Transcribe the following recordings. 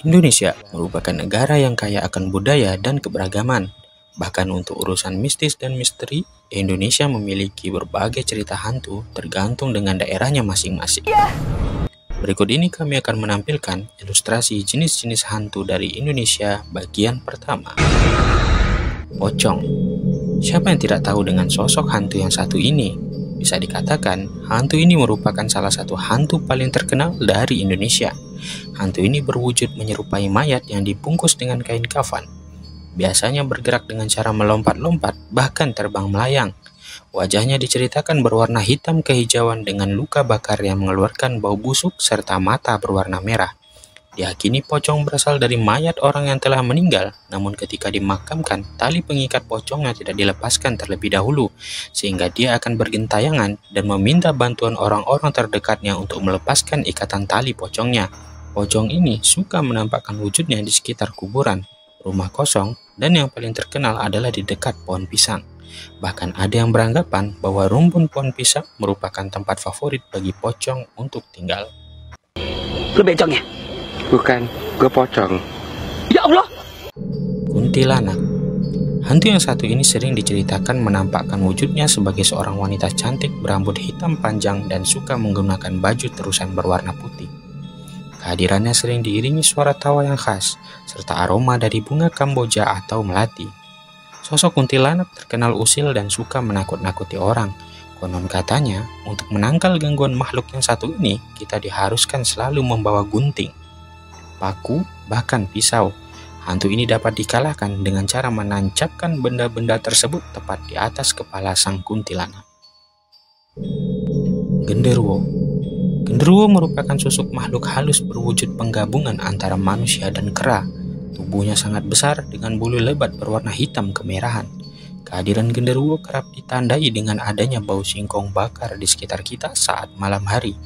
Indonesia merupakan negara yang kaya akan budaya dan keberagaman. Bahkan untuk urusan mistis dan misteri, Indonesia memiliki berbagai cerita hantu tergantung dengan daerahnya masing-masing. Berikut ini kami akan menampilkan ilustrasi jenis-jenis hantu dari Indonesia bagian pertama. Pocong. Siapa yang tidak tahu dengan sosok hantu yang satu ini? Bisa dikatakan, hantu ini merupakan salah satu hantu paling terkenal dari Indonesia. Hantu ini berwujud menyerupai mayat yang dibungkus dengan kain kafan. Biasanya bergerak dengan cara melompat-lompat, bahkan terbang melayang. Wajahnya diceritakan berwarna hitam kehijauan dengan luka bakar yang mengeluarkan bau busuk serta mata berwarna merah. Diyakini pocong berasal dari mayat orang yang telah meninggal, namun ketika dimakamkan, tali pengikat pocongnya tidak dilepaskan terlebih dahulu, sehingga dia akan bergentayangan dan meminta bantuan orang-orang terdekatnya untuk melepaskan ikatan tali pocongnya. Pocong ini suka menampakkan wujudnya di sekitar kuburan, rumah kosong, dan yang paling terkenal adalah di dekat pohon pisang. Bahkan ada yang beranggapan bahwa rumpun pohon pisang merupakan tempat favorit bagi pocong untuk tinggal. Lu becong ya? Bukan, gue pocong. Ya Allah! Kuntilanak. Hantu yang satu ini sering diceritakan menampakkan wujudnya sebagai seorang wanita cantik berambut hitam panjang dan suka menggunakan baju terusan berwarna putih. Kehadirannya sering diiringi suara tawa yang khas, serta aroma dari bunga kamboja atau melati. Sosok kuntilanak terkenal usil dan suka menakut-nakuti orang. Konon katanya, untuk menangkal gangguan makhluk yang satu ini, kita diharuskan selalu membawa gunting, paku, bahkan pisau. Hantu ini dapat dikalahkan dengan cara menancapkan benda-benda tersebut tepat di atas kepala sang kuntilanak. Genderuwo. Genderuwo merupakan sosok makhluk halus berwujud penggabungan antara manusia dan kera. Tubuhnya sangat besar dengan bulu lebat berwarna hitam kemerahan. Kehadiran genderuwo kerap ditandai dengan adanya bau singkong bakar di sekitar kita saat malam hari.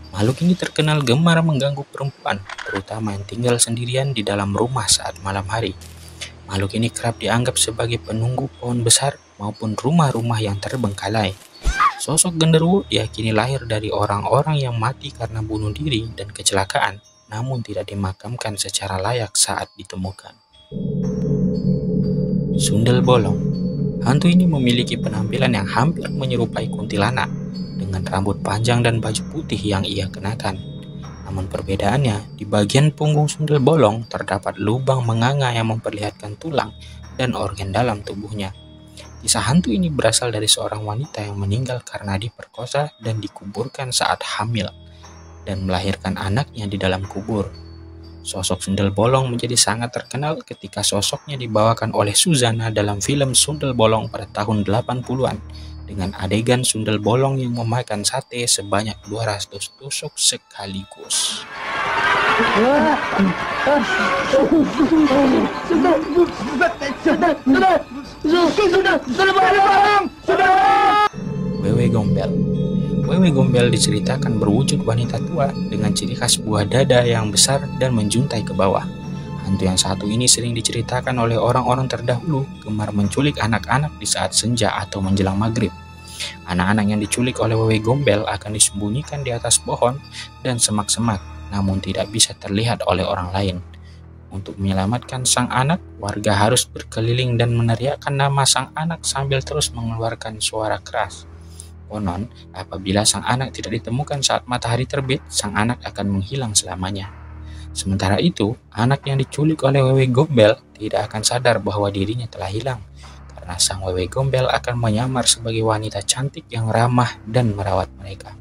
Makhluk ini terkenal gemar mengganggu perempuan, terutama yang tinggal sendirian di dalam rumah saat malam hari. Makhluk ini kerap dianggap sebagai penunggu pohon besar maupun rumah-rumah yang terbengkalai. Sosok genderuwo diyakini lahir dari orang-orang yang mati karena bunuh diri dan kecelakaan, namun tidak dimakamkan secara layak saat ditemukan. Sundel bolong. Hantu ini memiliki penampilan yang hampir menyerupai kuntilanak, dengan rambut panjang dan baju putih yang ia kenakan. Namun perbedaannya, di bagian punggung sundel bolong terdapat lubang menganga yang memperlihatkan tulang dan organ dalam tubuhnya. Kisah hantu ini berasal dari seorang wanita yang meninggal karena diperkosa dan dikuburkan saat hamil dan melahirkan anaknya di dalam kubur. Sosok sundel bolong menjadi sangat terkenal ketika sosoknya dibawakan oleh Suzana dalam film Sundel Bolong pada tahun 80-an. Dengan adegan sundel bolong yang memakan sate sebanyak 200 tusuk sekaligus. Wewe Gombel. Wewe Gombel diceritakan berwujud wanita tua dengan ciri khas buah dada yang besar dan menjuntai ke bawah. Hantu yang satu ini sering diceritakan oleh orang-orang terdahulu gemar menculik anak-anak di saat senja atau menjelang maghrib. Anak-anak yang diculik oleh Wewe Gombel akan disembunyikan di atas pohon dan semak-semak, namun tidak bisa terlihat oleh orang lain. Untuk menyelamatkan sang anak, warga harus berkeliling dan meneriakkan nama sang anak sambil terus mengeluarkan suara keras. Konon, apabila sang anak tidak ditemukan saat matahari terbit, sang anak akan menghilang selamanya. Sementara itu, anak yang diculik oleh Wewe Gombel tidak akan sadar bahwa dirinya telah hilang, karena sang Wewe Gombel akan menyamar sebagai wanita cantik yang ramah dan merawat mereka.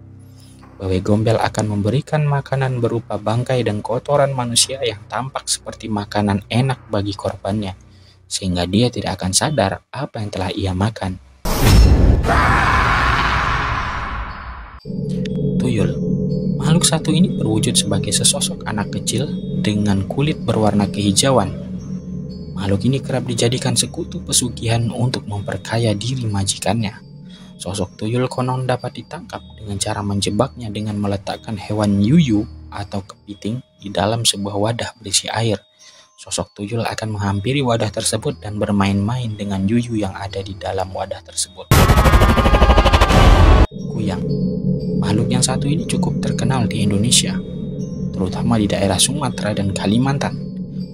Wewe Gombel akan memberikan makanan berupa bangkai dan kotoran manusia yang tampak seperti makanan enak bagi korbannya, sehingga dia tidak akan sadar apa yang telah ia makan. Tuyul. Makhluk satu ini berwujud sebagai sesosok anak kecil dengan kulit berwarna kehijauan. Makhluk ini kerap dijadikan sekutu pesugihan untuk memperkaya diri majikannya. Sosok tuyul konon dapat ditangkap dengan cara menjebaknya dengan meletakkan hewan yuyu atau kepiting di dalam sebuah wadah berisi air. Sosok tuyul akan menghampiri wadah tersebut dan bermain-main dengan yuyu yang ada di dalam wadah tersebut. Kuyang. Makhluk yang satu ini cukup terkenal di Indonesia. terutama di daerah Sumatera dan Kalimantan.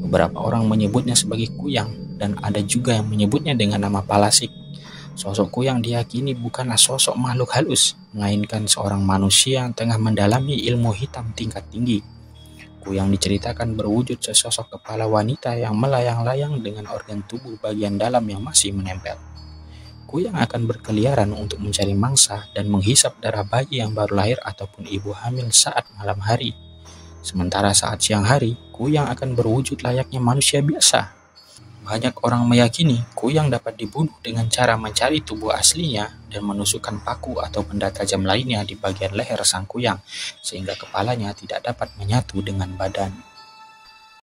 Beberapa orang menyebutnya sebagai kuyang, dan ada juga yang menyebutnya dengan nama palasik. Sosok kuyang diyakini bukanlah sosok makhluk halus, melainkan seorang manusia yang tengah mendalami ilmu hitam tingkat tinggi. Kuyang diceritakan berwujud sesosok kepala wanita yang melayang-layang dengan organ tubuh bagian dalam yang masih menempel. Kuyang akan berkeliaran untuk mencari mangsa dan menghisap darah bayi yang baru lahir ataupun ibu hamil saat malam hari. Sementara saat siang hari, kuyang akan berwujud layaknya manusia biasa. Banyak orang meyakini kuyang dapat dibunuh dengan cara mencari tubuh aslinya dan menusukkan paku atau benda tajam lainnya di bagian leher sang kuyang, sehingga kepalanya tidak dapat menyatu dengan badan.